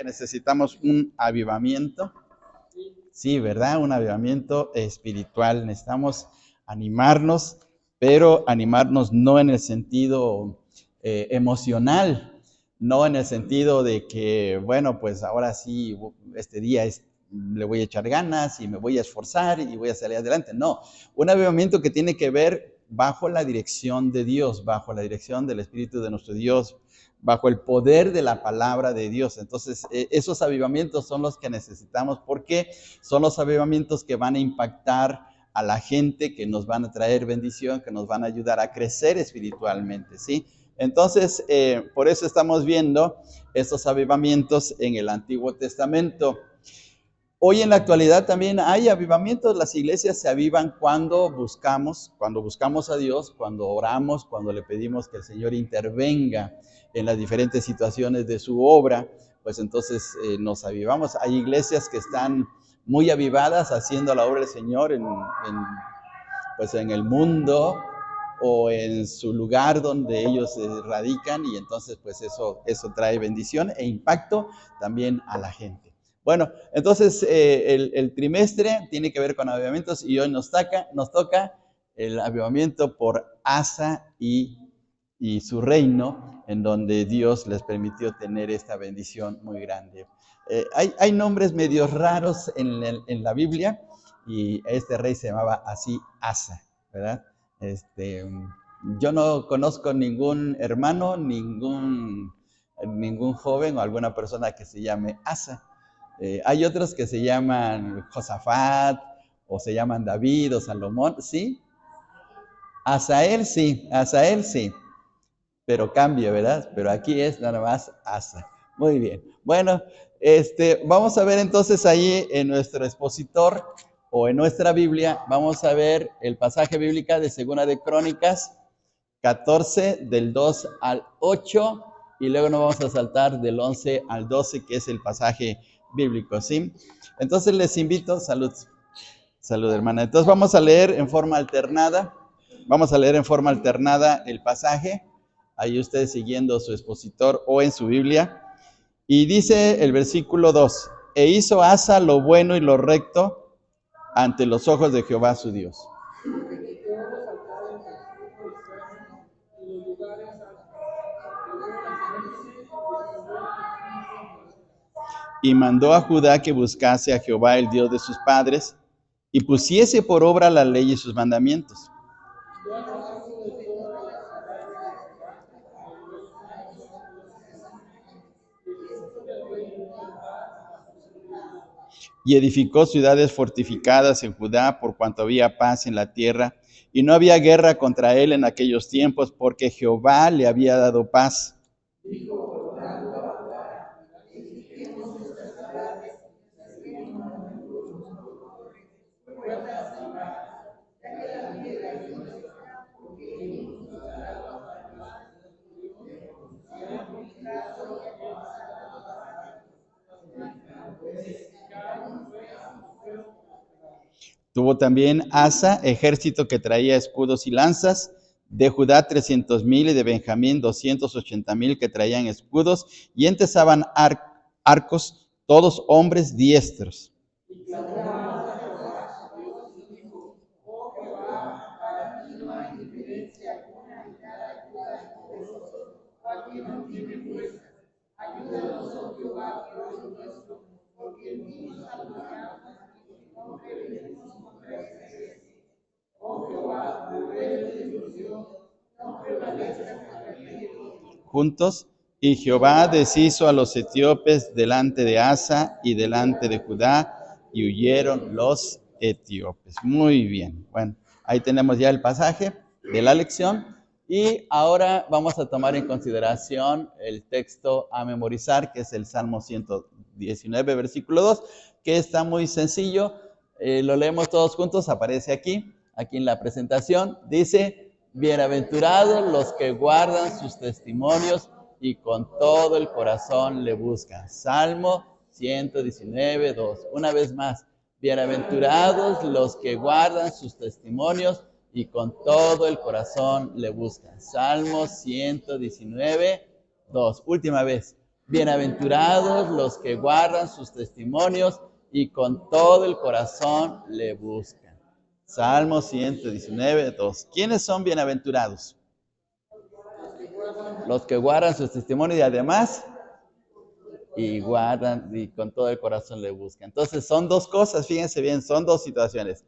que necesitamos un avivamiento? Sí, ¿verdad? Un avivamiento espiritual. Necesitamos animarnos, pero animarnos no en el sentido emocional, no en el sentido de que, bueno, pues ahora sí, este día le voy a echar ganas y me voy a esforzar y voy a salir adelante. No, un avivamiento que tiene que ver bajo la dirección de Dios, bajo la dirección del Espíritu de nuestro Dios, bajo el poder de la palabra de Dios. Entonces, esos avivamientos son los que necesitamos porque son los avivamientos que van a impactar a la gente, que nos van a traer bendición, que nos van a ayudar a crecer espiritualmente, ¿sí? Entonces, por eso estamos viendo estos avivamientos en el Antiguo Testamento. Hoy en la actualidad también hay avivamientos. Las iglesias se avivan cuando buscamos a Dios, cuando oramos, cuando le pedimos que el Señor intervenga en las diferentes situaciones de su obra, pues entonces nos avivamos. Hay iglesias que están muy avivadas haciendo la obra del Señor pues en el mundo o en su lugar donde ellos radican, y entonces pues eso trae bendición e impacto también a la gente. Bueno, entonces el trimestre tiene que ver con avivamientos y hoy nos toca el avivamiento por Asa y su reino, en donde Dios les permitió tener esta bendición muy grande. Hay nombres medio raros en la Biblia, y este rey se llamaba así Asa, ¿verdad? Yo no conozco ningún hermano, ningún joven o alguna persona que se llame Asa. Hay otros que se llaman Josafat, o se llaman David o Salomón, ¿sí? Asael sí, pero cambia, ¿verdad? Pero aquí es nada más Asa. Muy bien. Bueno, vamos a ver entonces ahí en nuestro expositor o en nuestra Biblia, vamos a ver el pasaje bíblico de Segunda de Crónicas 14, del 2 al 8, y luego nos vamos a saltar del 11 al 12, que es el pasaje bíblico, ¿sí? Entonces les invito, salud hermana. Entonces vamos a leer en forma alternada el pasaje, ahí ustedes siguiendo su expositor o en su Biblia, y dice el versículo 2, e hizo Asa lo bueno y lo recto ante los ojos de Jehová su Dios. Y mandó a Judá que buscase a Jehová, el Dios de sus padres, y pusiese por obra la ley y sus mandamientos. Y edificó ciudades fortificadas en Judá, por cuanto había paz en la tierra, y no había guerra contra él en aquellos tiempos, porque Jehová le había dado paz. Tuvo también Asa ejército que traía escudos y lanzas, de Judá 300,000 y de Benjamín 280,000 que traían escudos y entesaban arcos, todos hombres diestros. Juntos, y Jehová deshizo a los etíopes delante de Asa y delante de Judá, y huyeron los etíopes. Muy bien. Bueno, ahí tenemos ya el pasaje de la lección, y ahora vamos a tomar en consideración el texto a memorizar, que es el Salmo 119, versículo 2, que está muy sencillo. Lo leemos todos juntos, aparece aquí en la presentación. Dice: bienaventurados los que guardan sus testimonios y con todo el corazón le buscan. Salmo 119, 2. Una vez más, bienaventurados los que guardan sus testimonios y con todo el corazón le buscan. Salmo 119, 2. Última vez, Bienaventurados los que guardan sus testimonios y con todo el corazón le buscan. Salmo 119, 2. ¿Quiénes son bienaventurados? Los que guardan sus testimonios y además guardan y con todo el corazón le buscan. Entonces son dos cosas, fíjense bien, son dos situaciones.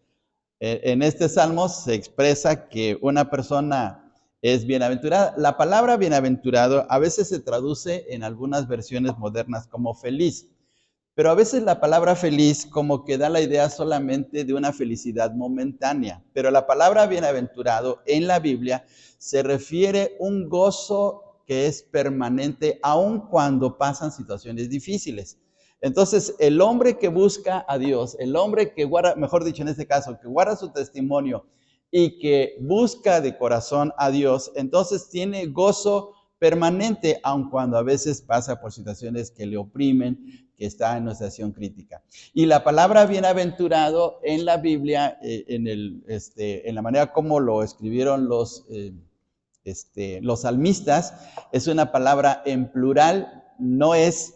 En este salmo se expresa que una persona es bienaventurada. La palabra bienaventurado a veces se traduce en algunas versiones modernas como feliz, pero a veces la palabra feliz como que da la idea solamente de una felicidad momentánea. Pero la palabra bienaventurado en la Biblia se refiere a un gozo que es permanente aun cuando pasan situaciones difíciles. Entonces, el hombre que busca a Dios, el hombre que guarda, mejor dicho en este caso, que guarda su testimonio y que busca de corazón a Dios, entonces tiene gozo permanente, aun cuando a veces pasa por situaciones que le oprimen, que está en una situación crítica. Y la palabra bienaventurado en la Biblia, en la manera como lo escribieron los salmistas, es una palabra en plural, no es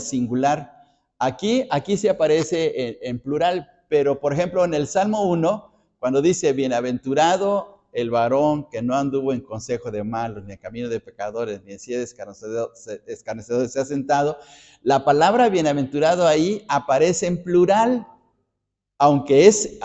singular. Aquí sí aparece en plural, pero por ejemplo en el Salmo 1, cuando dice bienaventurado el varón que no anduvo en consejo de malos, ni en camino de pecadores, ni en silla de escarnecedores se ha sentado, la palabra bienaventurado ahí aparece en plural, aunque es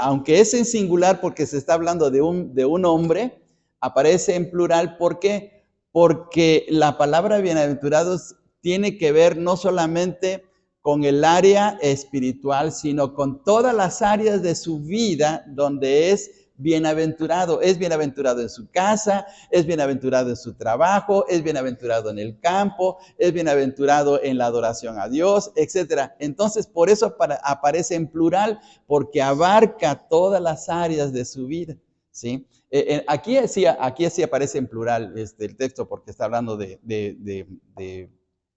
en singular porque se está hablando de un hombre, aparece en plural. ¿Por qué? Porque la palabra bienaventurados tiene que ver no solamente con el área espiritual, sino con todas las áreas de su vida donde es bienaventurado. Es bienaventurado en su casa, es bienaventurado en su trabajo, es bienaventurado en el campo, es bienaventurado en la adoración a Dios, etc. Entonces, por eso aparece en plural, porque abarca todas las áreas de su vida, ¿sí? Aquí sí aparece en plural el texto porque está hablando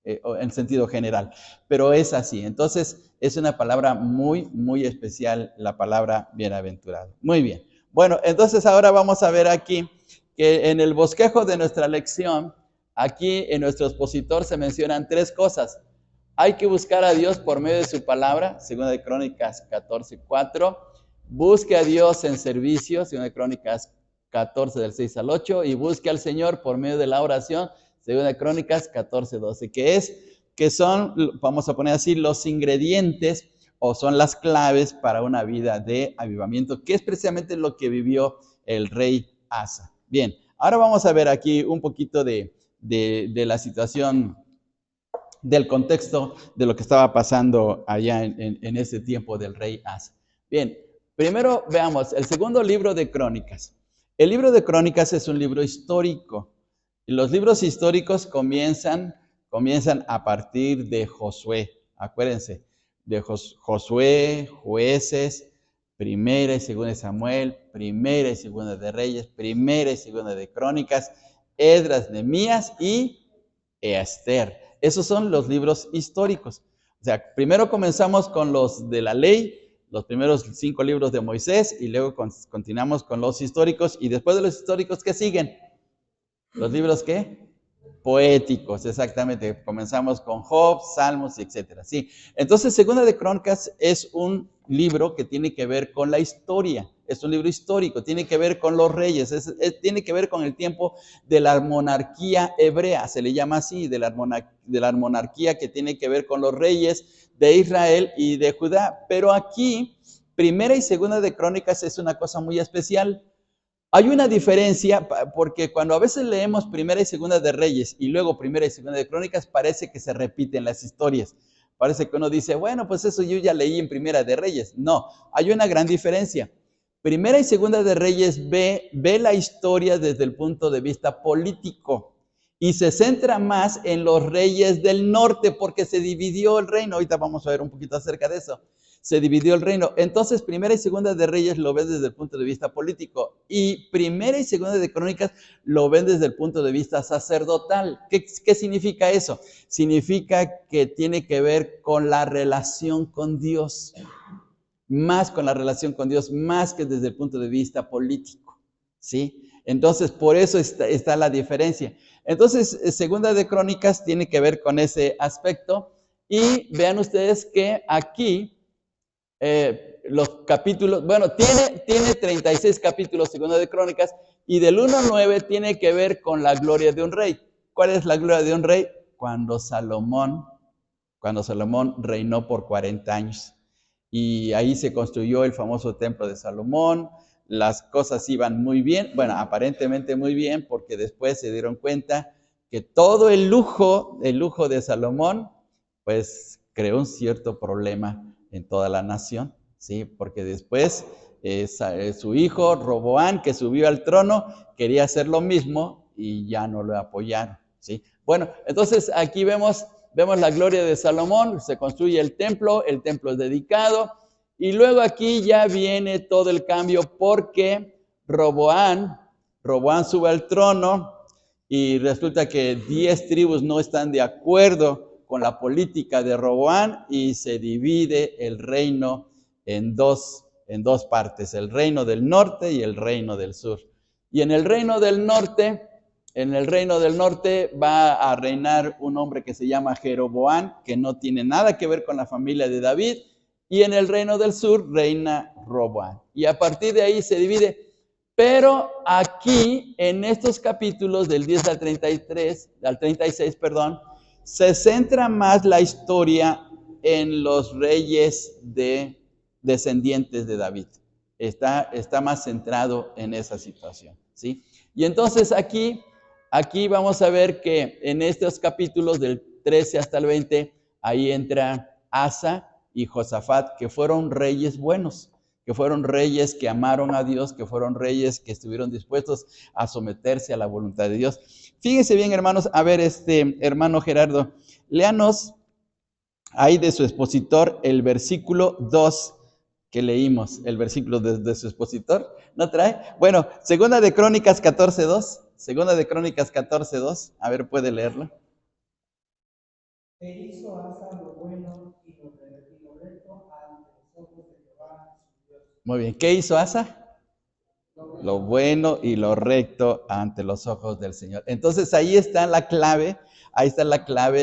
en sentido general, pero es así. Entonces, es una palabra muy, muy especial, la palabra bienaventurado. Muy bien. Bueno, entonces ahora vamos a ver aquí que en el bosquejo de nuestra lección, aquí en nuestro expositor se mencionan tres cosas. Hay que buscar a Dios por medio de su palabra, segunda de Crónicas 14:4. Busque a Dios en servicio, segunda de Crónicas 14 del 6 al 8. Y busque al Señor por medio de la oración, segunda de Crónicas 14:12. Que son, vamos a poner así, los ingredientes o son las claves para una vida de avivamiento, que es precisamente lo que vivió el rey Asa. Bien, ahora vamos a ver aquí un poquito de la situación, del contexto de lo que estaba pasando allá en ese tiempo del rey Asa. Bien, primero veamos el segundo libro de Crónicas. El libro de Crónicas es un libro histórico. Y los libros históricos comienzan a partir de Josué. Acuérdense, de Josué, Jueces, Primera y Segunda de Samuel, Primera y Segunda de Reyes, Primera y Segunda de Crónicas, Esdras, Nehemías y Esther. Esos son los libros históricos. O sea, primero comenzamos con los de la ley, los primeros 5 libros de Moisés, y luego continuamos con los históricos, y después de los históricos, ¿qué siguen? ¿Los libros qué? Poéticos, exactamente. Comenzamos con Job, Salmos, etc. Sí. Entonces, Segunda de Crónicas es un libro que tiene que ver con la historia. Es un libro histórico, tiene que ver con los reyes, tiene que ver con el tiempo de la monarquía hebrea, se le llama así, de la monarquía que tiene que ver con los reyes de Israel y de Judá. Pero aquí, Primera y Segunda de Crónicas es una cosa muy especial. Hay una diferencia, porque cuando a veces leemos Primera y Segunda de Reyes y luego Primera y Segunda de Crónicas, parece que se repiten las historias. Parece que uno dice, bueno, pues eso yo ya leí en Primera de Reyes. No, hay una gran diferencia. Primera y Segunda de Reyes ve la historia desde el punto de vista político y se centra más en los reyes del norte porque se dividió el reino. Ahorita vamos a ver un poquito acerca de eso. Se dividió el reino. Entonces, Primera y Segunda de Reyes lo ven desde el punto de vista político y Primera y Segunda de Crónicas lo ven desde el punto de vista sacerdotal. ¿Qué significa eso? Significa que tiene que ver con la relación con Dios, más con la relación con Dios, más que desde el punto de vista político, ¿sí? Entonces, por eso está la diferencia. Entonces, Segunda de Crónicas tiene que ver con ese aspecto. Y vean ustedes que aquí los capítulos, bueno, tiene 36 capítulos Segunda de Crónicas, y del 1 al 9 tiene que ver con la gloria de un rey. ¿Cuál es la gloria de un rey? Cuando Salomón reinó por 40 años. Y ahí se construyó el famoso templo de Salomón. Las cosas iban muy bien, bueno, aparentemente muy bien, porque después se dieron cuenta que todo el lujo de Salomón, pues creó un cierto problema en toda la nación, ¿sí? Porque después su hijo Roboán, que subió al trono, quería hacer lo mismo y ya no lo apoyaron, ¿sí? Bueno, entonces aquí vemos la gloria de Salomón, se construye el templo es dedicado, y luego aquí ya viene todo el cambio porque Roboán sube al trono y resulta que 10 tribus no están de acuerdo con la política de Roboán y se divide el reino en dos partes, el reino del norte y el reino del sur. Y en el reino del norte va a reinar un hombre que se llama Jeroboán, que no tiene nada que ver con la familia de David, y en el reino del sur reina Roboán. Y a partir de ahí se divide. Pero aquí, en estos capítulos del 10 al 36, se centra más la historia en los reyes descendientes de David. Está más centrado en esa situación, ¿sí? Y entonces aquí vamos a ver que en estos capítulos del 13 hasta el 20, ahí entra Asa y Josafat, que fueron reyes buenos, que fueron reyes que amaron a Dios, que fueron reyes que estuvieron dispuestos a someterse a la voluntad de Dios. Fíjense bien, hermanos, a ver, hermano Gerardo, léanos ahí de su expositor el versículo 2 que leímos, el versículo de su expositor, ¿no trae? Bueno, Segunda de Crónicas 14:2, a ver, puede leerlo. E hizo Asa lo bueno y lo recto ante los ojos de Jehová su Dios. Muy bien, ¿qué hizo Asa? Lo bueno y lo recto ante los ojos del Señor. Entonces ahí está la clave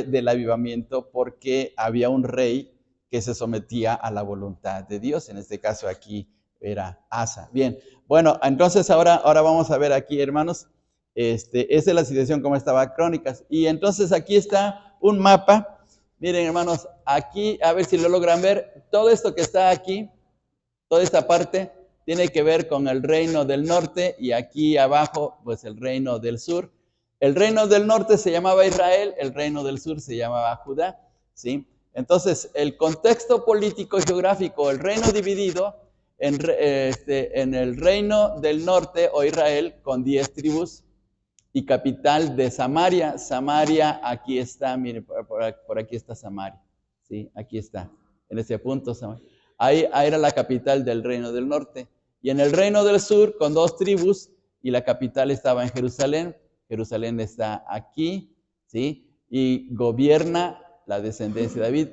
del avivamiento, porque había un rey que se sometía a la voluntad de Dios. En este caso aquí era Asa. Bien, bueno, entonces ahora vamos a ver aquí, hermanos, esa es la situación como estaba Crónicas. Y entonces aquí está un mapa. Miren, hermanos, aquí, a ver si lo logran ver, todo esto que está aquí, toda esta parte, tiene que ver con el reino del norte, y aquí abajo, pues el reino del sur. El reino del norte se llamaba Israel, el reino del sur se llamaba Judá, ¿sí? Entonces, el contexto político y geográfico, el reino dividido en el reino del norte o Israel con 10 tribus y capital de Samaria. Samaria, aquí está, miren, por aquí está Samaria, ¿sí? Aquí está, en ese punto Samaria. Ahí era la capital del reino del norte. Y en el reino del sur, con 2 tribus, y la capital estaba en Jerusalén. Jerusalén está aquí, ¿sí? Y gobierna la descendencia de David.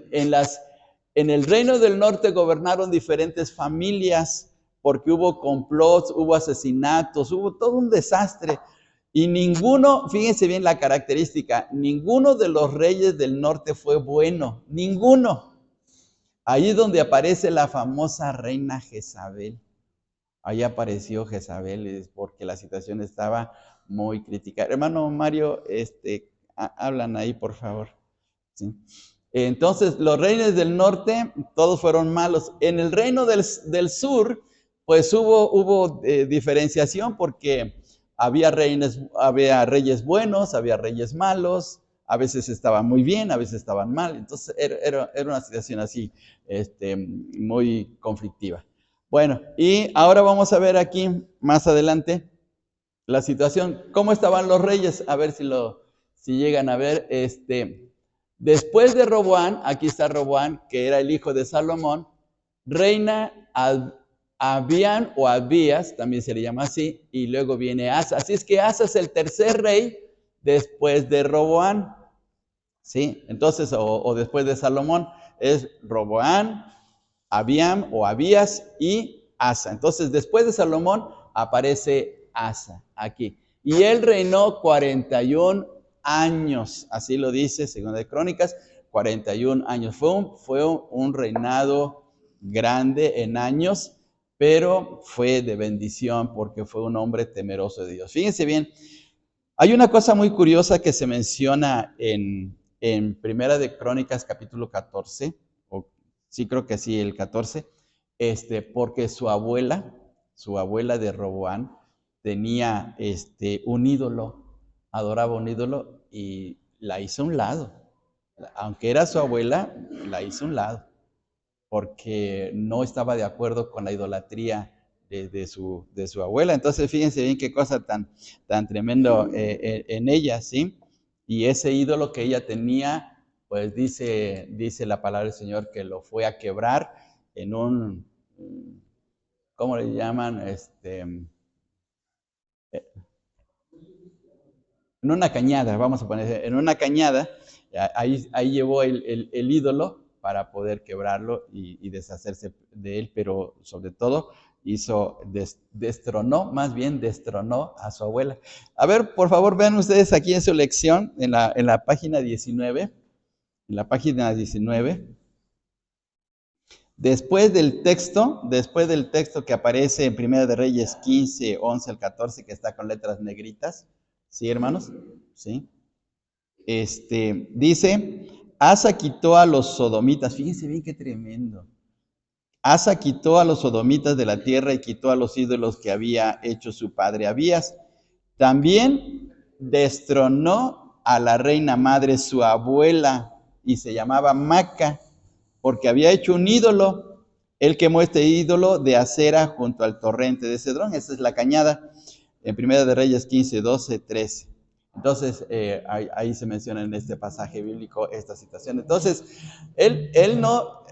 En el reino del norte gobernaron diferentes familias, porque hubo complots, hubo asesinatos, hubo todo un desastre. Y ninguno, fíjense bien la característica, ninguno de los reyes del norte fue bueno, ninguno. Ahí es donde aparece la famosa reina Jezabel. Ahí apareció Jezabel, porque la situación estaba muy crítica. Hermano Mario, hablan ahí, por favor. ¿Sí? Entonces, los reyes del norte, todos fueron malos. En el reino del sur, pues hubo diferenciación, porque había reyes buenos, había reyes malos, a veces estaban muy bien, a veces estaban mal. Entonces, era una situación así, muy conflictiva. Bueno, y ahora vamos a ver aquí, más adelante, la situación. ¿Cómo estaban los reyes? A ver si llegan a ver. Después de Roboán, aquí está Roboán, que era el hijo de Salomón, reina Abías o Abías, también se le llama así, y luego viene Asa. Así es que Asa es el tercer rey después de Roboán, ¿sí? Entonces, o después de Salomón, es Roboán, Abiam o Abías y Asa. Entonces, después de Salomón aparece Asa aquí. Y él reinó 41 años, así lo dice Segunda de Crónicas, 41 años. Fue un reinado grande en años, pero fue de bendición porque fue un hombre temeroso de Dios. Fíjense bien, hay una cosa muy curiosa que se menciona en Primera de Crónicas capítulo 14, o sí creo que sí, el 14, porque su abuela de Roboán, tenía un ídolo, adoraba un ídolo y la hizo a un lado. Aunque era su abuela, la hizo a un lado, porque no estaba de acuerdo con la idolatría de su abuela. Entonces, fíjense bien qué cosa tan tremendo en ella, ¿sí? Y ese ídolo que ella tenía, pues dice la palabra del Señor que lo fue a quebrar en un, ¿cómo le llaman? En una cañada, vamos a poner, en una cañada, ahí llevó el ídolo para poder quebrarlo y deshacerse de él, pero sobre todo destronó a su abuela. A ver, por favor, vean ustedes aquí en su lección, en la página 19, en la página 19, después del texto que aparece en Primera de Reyes 15, 11 al 14, que está con letras negritas, ¿sí, hermanos? ¿Sí? Dice, Asa quitó a los sodomitas, fíjense bien qué tremendo. Asa quitó a los sodomitas de la tierra y quitó a los ídolos que había hecho su padre Abías. También destronó a la reina madre, su abuela, y se llamaba Maca, porque había hecho un ídolo. Él quemó este ídolo de acera junto al torrente de Cedrón, esa es la cañada, en Primera de Reyes 15, 12, 13. Entonces, ahí se menciona en este pasaje bíblico esta situación. Entonces, él no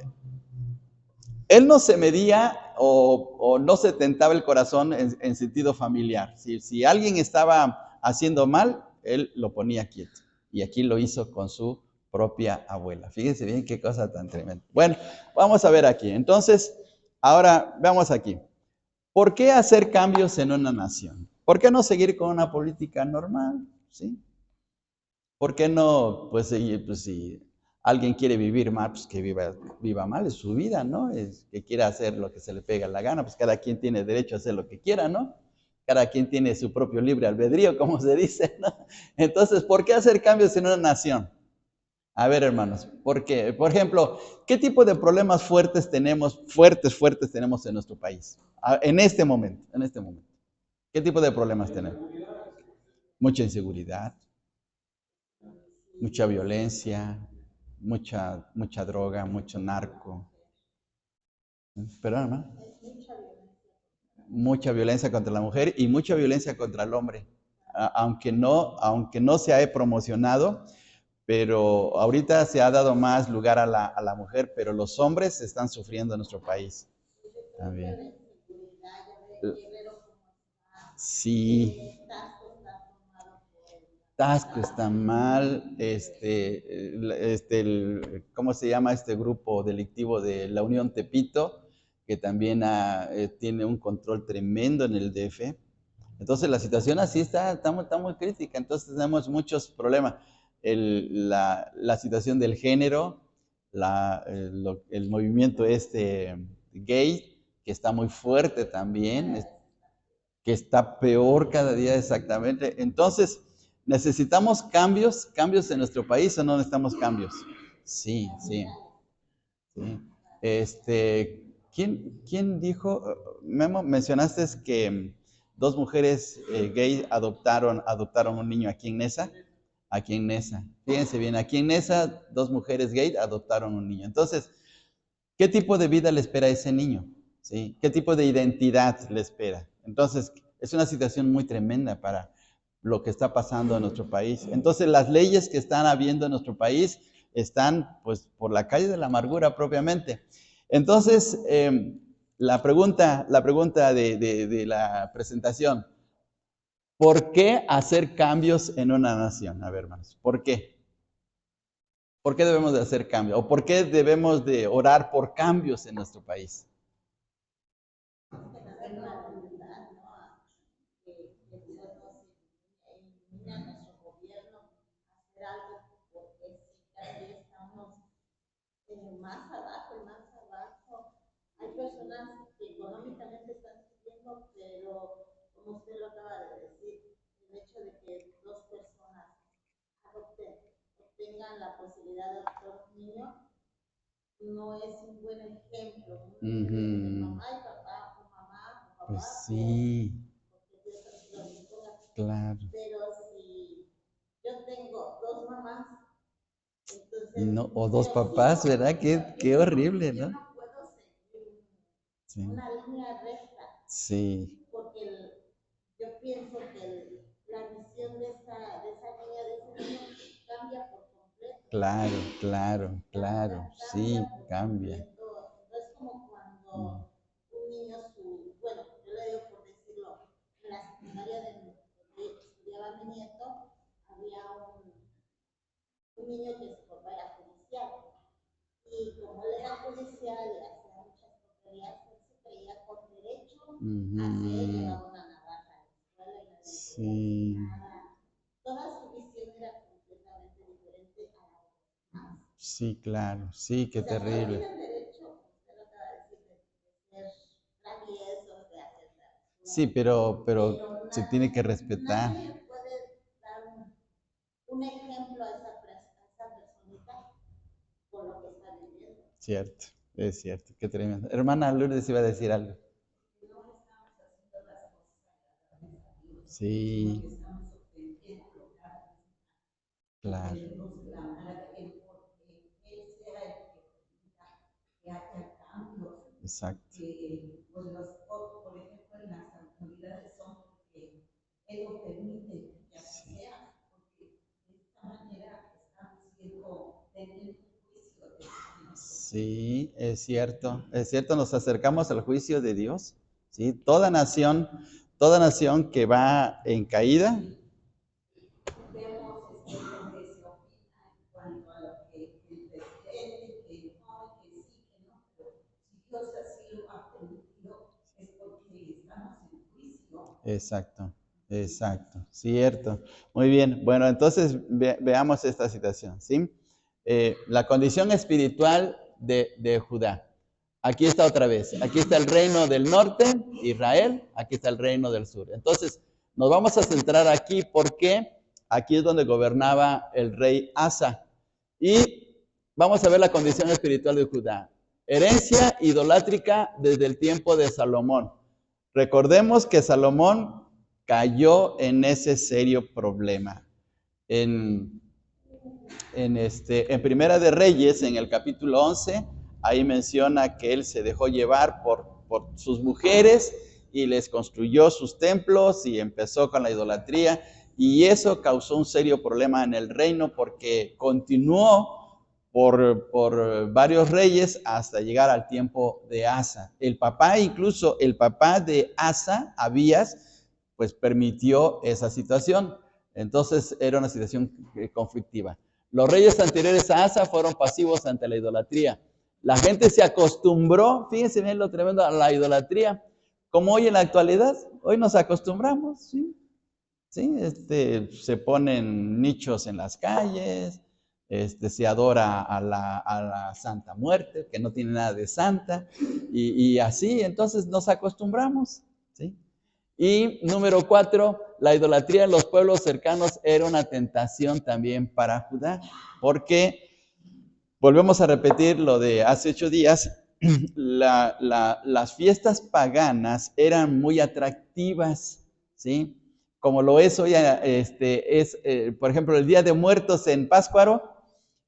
se medía o no se tentaba el corazón en sentido familiar. Si alguien estaba haciendo mal, él lo ponía quieto. Y aquí lo hizo con su propia abuela. Fíjense bien qué cosa tan tremenda. Bueno, vamos a ver aquí. Entonces, ahora veamos aquí. ¿Por qué hacer cambios en una nación? ¿Por qué no seguir con una política normal? ¿Sí? ¿Por qué no? Pues si alguien quiere vivir mal, pues que viva mal, es su vida, ¿no? Es que quiera hacer lo que se le pega la gana, pues cada quien tiene derecho a hacer lo que quiera, ¿no? Cada quien tiene su propio libre albedrío, como se dice, ¿no? Entonces, ¿por qué hacer cambios en una nación? A ver, hermanos, ¿por qué? Por ejemplo, ¿qué tipo de problemas fuertes tenemos en nuestro país? En este momento, en este momento. ¿Qué tipo de problemas tenemos? Mucha inseguridad, mucha violencia, mucha droga, mucho narco. Perdón, ¿no? Mucha violencia contra la mujer y mucha violencia contra el hombre. Aunque no se ha promocionado, pero ahorita se ha dado más lugar a la mujer, pero los hombres están sufriendo en nuestro país también. Sí, Tasco está mal, ¿cómo se llama este grupo delictivo de la Unión Tepito? Que también tiene un control tremendo en el DF. Entonces la situación así está muy crítica, entonces tenemos muchos problemas. La situación del género, el movimiento gay, que está muy fuerte también, que está peor cada día exactamente. Entonces, ¿necesitamos cambios en nuestro país o no necesitamos cambios? Sí, sí, sí. ¿Quién dijo, Memo, mencionaste que dos mujeres gay adoptaron un niño aquí en Nesa? Aquí en Nesa. Fíjense bien, aquí en Nesa, dos mujeres gay adoptaron un niño. Entonces, ¿qué tipo de vida le espera a ese niño? ¿Sí? ¿Qué tipo de identidad le espera? Entonces, es una situación muy tremenda para lo que está pasando en nuestro país. Entonces, las leyes que están habiendo en nuestro país están, pues, por la calle de la amargura propiamente. Entonces, la pregunta de la presentación, ¿por qué hacer cambios en una nación? A ver, hermanos, ¿por qué? ¿Por qué debemos de hacer cambios? ¿O por qué debemos de orar por cambios en nuestro país? más abajo, hay personas que económicamente están sufriendo, pero como usted lo acaba de decir, el hecho de que dos personas obtengan la posibilidad de adoptar un niño no es un buen ejemplo. Mamá y papá, o mamá o papá. Pues sí. Porque Dios así lo disponga. Claro. Pero si yo tengo dos mamás, entonces. No, o dos papás, ¿verdad? Qué horrible, ¿no? Yo no puedo seguir una línea recta. Sí. Porque yo pienso que la visión de esa niña, de ese niño, cambia por completo. Claro. Sí, cambia. No es como cuando un niño, bueno, yo le digo por decirlo, en la secundaria donde estudiaba mi nieto, había un niño que su papá era judicial. Y como él era judicial y hacía muchas tonterías, él se creía con derecho a hacer, llevaba una navaja a la escuela y nadie le decía nada. Toda su visión era completamente diferente a la de los demás. Sí, claro, sí, qué terrible. No tienen derecho, usted lo acaba de decir, de ser traviesos, de hacer traviesos. Sí, pero se tiene que respetar. Nadie le puede dar un ejemplo a esa personita por lo que está viviendo. Cierto, es cierto, qué tremendo. Hermana Lourdes iba a decir algo. No estamos haciendo las cosas agradables a Dios. Sí. Estamos ofendiendo a Claro. tenemos la mala de Él porque Él sea el que permita que haya cambios. Exacto. Pues por ejemplo, en las autoridades son porque Él lo permite que así sea, porque de esta manera estamos siendo teniendo juicio de Dios. Sí, es cierto, nos acercamos al juicio de Dios. ¿Sí? Toda nación que va en caída. Vemos gente se opina en cuanto a lo que el presidente, que no, que sí, que no, pero si Dios así lo ha permitido, es porque estamos en juicio. Exacto, cierto. Muy bien, bueno, entonces veamos esta situación, ¿sí? La condición espiritual de Judá. Aquí está otra vez, aquí está el reino del norte, Israel, aquí está el reino del sur. Entonces, nos vamos a centrar aquí porque aquí es donde gobernaba el rey Asa. Y vamos a ver la condición espiritual de Judá. Herencia idolátrica desde el tiempo de Salomón. Recordemos que Salomón cayó en ese serio problema. En Primera de Reyes, en el capítulo 11, ahí menciona que él se dejó llevar por sus mujeres y les construyó sus templos y empezó con la idolatría. Y eso causó un serio problema en el reino porque continuó por varios reyes hasta llegar al tiempo de Asa. Incluso el papá de Asa, Abías, pues permitió esa situación. Entonces era una situación conflictiva. Los reyes anteriores a Asa fueron pasivos ante la idolatría. La gente se acostumbró, fíjense bien lo tremendo, a la idolatría. Como hoy en la actualidad, hoy nos acostumbramos, ¿sí? ¿Sí? Se ponen nichos en las calles, se adora a la Santa Muerte, que no tiene nada de santa, y así, entonces nos acostumbramos, ¿sí? Y número 4, la idolatría en los pueblos cercanos era una tentación también para Judá, porque volvemos a repetir lo de hace 8 días, las fiestas paganas eran muy atractivas, ¿sí? Como lo es hoy, por ejemplo, el Día de Muertos en Pátzcuaro,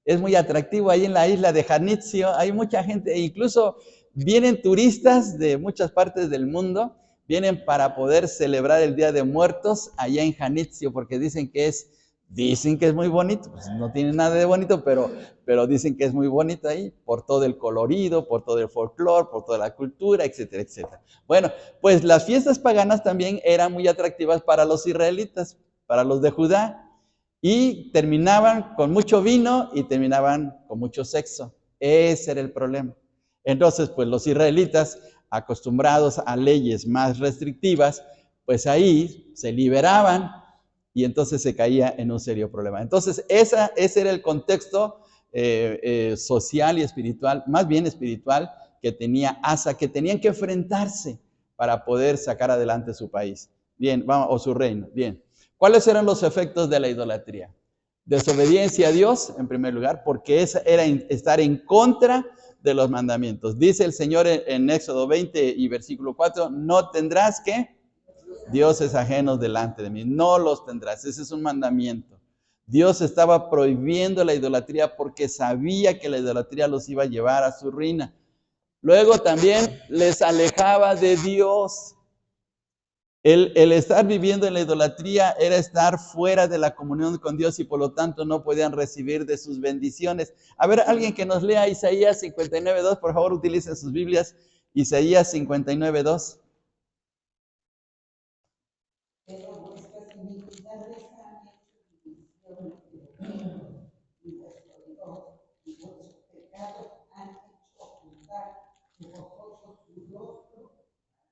es muy atractivo ahí en la isla de Janitzio, hay mucha gente, e incluso vienen turistas de muchas partes del mundo, vienen para poder celebrar el Día de Muertos allá en Janitzio, porque dicen que es muy bonito, pues no tiene nada de bonito, pero dicen que es muy bonito ahí, por todo el colorido, por todo el folclore, por toda la cultura, etcétera, etcétera. Bueno, pues las fiestas paganas también eran muy atractivas para los israelitas, para los de Judá, y terminaban con mucho vino y terminaban con mucho sexo. Ese era el problema. Entonces, pues los israelitas, acostumbrados a leyes más restrictivas, pues ahí se liberaban y entonces se caía en un serio problema. Entonces, ese era el contexto social y espiritual, más bien espiritual, que tenía Asa, que tenían que enfrentarse para poder sacar adelante su país. Bien, vamos, o su reino. Bien. ¿Cuáles eran los efectos de la idolatría? Desobediencia a Dios, en primer lugar, porque esa era estar en contra de los mandamientos. Dice el Señor en Éxodo 20 y versículo 4, no tendrás ¿qué? Dioses ajenos delante de mí, no los tendrás. Ese es un mandamiento. Dios estaba prohibiendo la idolatría porque sabía que la idolatría los iba a llevar a su ruina. Luego también les alejaba de Dios. El estar viviendo en la idolatría era estar fuera de la comunión con Dios y por lo tanto no podían recibir de sus bendiciones. A ver, alguien que nos lea Isaías 59:2, por favor, utilicen sus Biblias. Isaías 59:2. Pero vuestras iniquidades han hecho división y vuestro Dios y vuestros pecados han hecho ocultar de vosotros su rostro,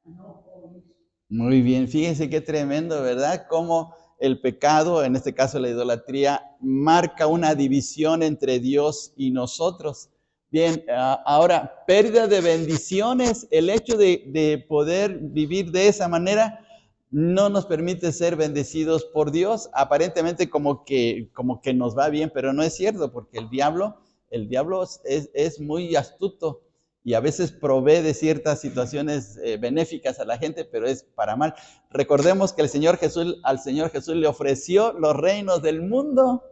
no oír. Muy bien, fíjense qué tremendo, ¿verdad? Cómo el pecado, en este caso la idolatría, marca una división entre Dios y nosotros. Bien, ahora, pérdida de bendiciones, el hecho de poder vivir de esa manera no nos permite ser bendecidos por Dios. Aparentemente como que nos va bien, pero no es cierto, porque el diablo es muy astuto y a veces provee de ciertas situaciones benéficas a la gente, pero es para mal. Recordemos que al Señor Jesús le ofreció los reinos del mundo,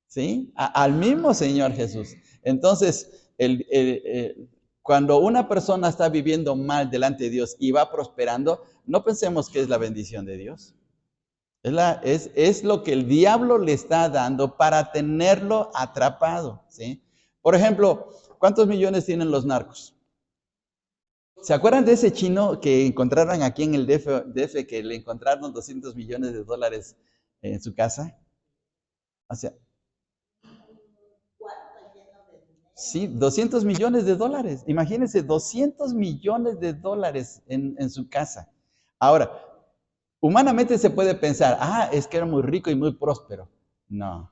¿sí? Al mismo Señor Jesús. Entonces, cuando una persona está viviendo mal delante de Dios y va prosperando, no pensemos que es la bendición de Dios. Es lo que el diablo le está dando para tenerlo atrapado, ¿sí? Por ejemplo, ¿cuántos millones tienen los narcos? ¿Se acuerdan de ese chino que encontraron aquí en el DF que le encontraron $200 millones en su casa? O sea, sí, $200 millones. Imagínense, $200 millones en su casa. Ahora, humanamente se puede pensar, es que era muy rico y muy próspero. No.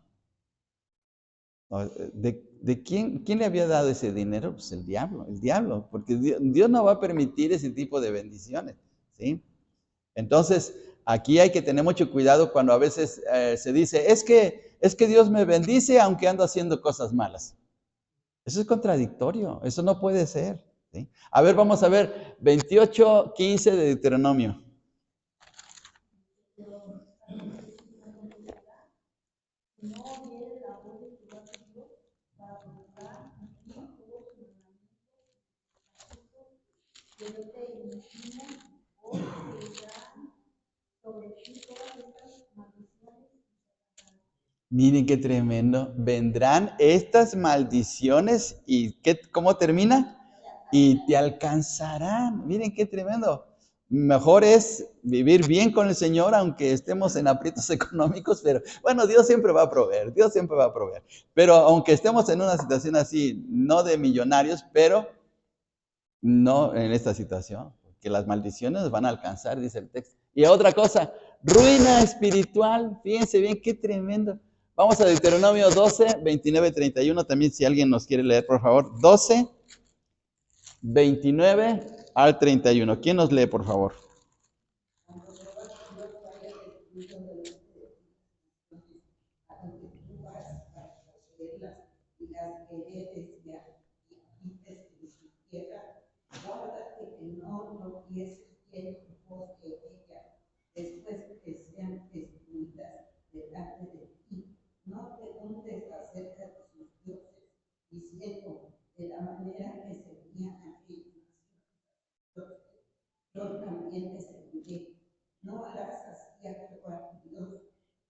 ¿De quién le había dado ese dinero? Pues el diablo, porque Dios no va a permitir ese tipo de bendiciones, ¿sí? Entonces, aquí hay que tener mucho cuidado cuando a veces se dice, es que Dios me bendice aunque ando haciendo cosas malas. Eso es contradictorio, eso no puede ser, ¿sí? A ver, vamos a ver 28:15 de Deuteronomio. Miren qué tremendo. Vendrán estas maldiciones y ¿cómo termina? Y te alcanzarán. Miren qué tremendo. Mejor es vivir bien con el Señor, aunque estemos en aprietos económicos, pero bueno, Dios siempre va a proveer, Dios siempre va a proveer. Pero aunque estemos en una situación así, no de millonarios, pero no en esta situación, porque las maldiciones nos van a alcanzar, dice el texto. Y otra cosa, ruina espiritual, fíjense bien, qué tremendo. Vamos a Deuteronomio 12, 29, 31, también si alguien nos quiere leer, por favor. 12, 29 al 31. ¿Quién nos lee, por favor? Después que sean destruidas delante de ti, no preguntes acerca de sus dioses, diciendo de la manera que servían aquellos yo también te serviré. No harás así a Jehová tu Dios,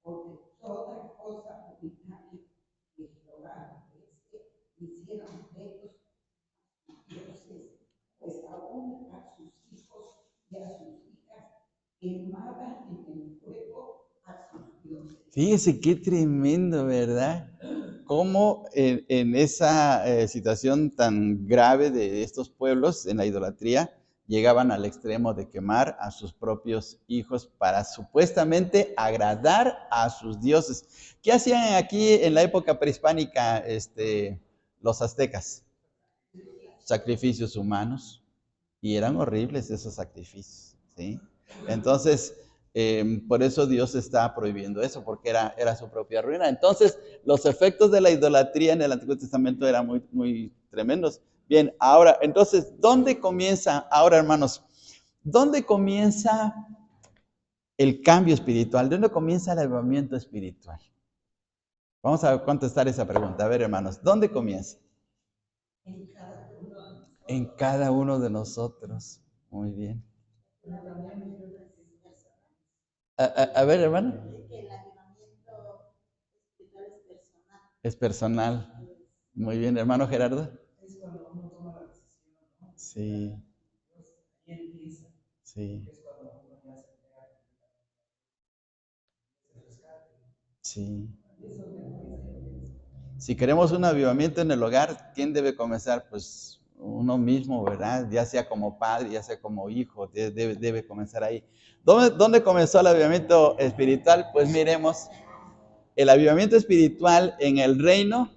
porque toda cosa abominable que Jehová hicieron ellos dioses, pues aún a sus hijos y a sus hijas quemaban en el fuego a sus dioses. Fíjese qué tremendo, ¿verdad? Cómo en esa situación tan grave de estos pueblos, en la idolatría, llegaban al extremo de quemar a sus propios hijos para supuestamente agradar a sus dioses. ¿Qué hacían aquí en la época prehispánica los aztecas? Sacrificios humanos, y eran horribles esos sacrificios, ¿sí? Entonces, por eso Dios está prohibiendo eso, porque era su propia ruina. Entonces, los efectos de la idolatría en el Antiguo Testamento eran muy, muy tremendos. Bien, ahora, entonces, ¿dónde comienza? Ahora, hermanos, ¿dónde comienza el cambio espiritual? ¿Dónde comienza el avivamiento espiritual? Vamos a contestar esa pregunta. A ver, hermanos, ¿dónde comienza? En cada uno de nosotros. Muy bien. A ver, hermano. El avivamiento espiritual es personal. Es personal. Muy bien, hermano Gerardo. Es cuando uno toma la decisión, ¿no? Sí, Y empieza. sí, Es cuando uno ya se entrega el rescate. sí. Eso es lo que Si queremos un avivamiento en el hogar, ¿quién debe comenzar? Pues uno mismo, ¿verdad? Ya sea como padre, ya sea como hijo, debe comenzar ahí. ¿Dónde comenzó el avivamiento espiritual? Pues miremos, el avivamiento espiritual en el reino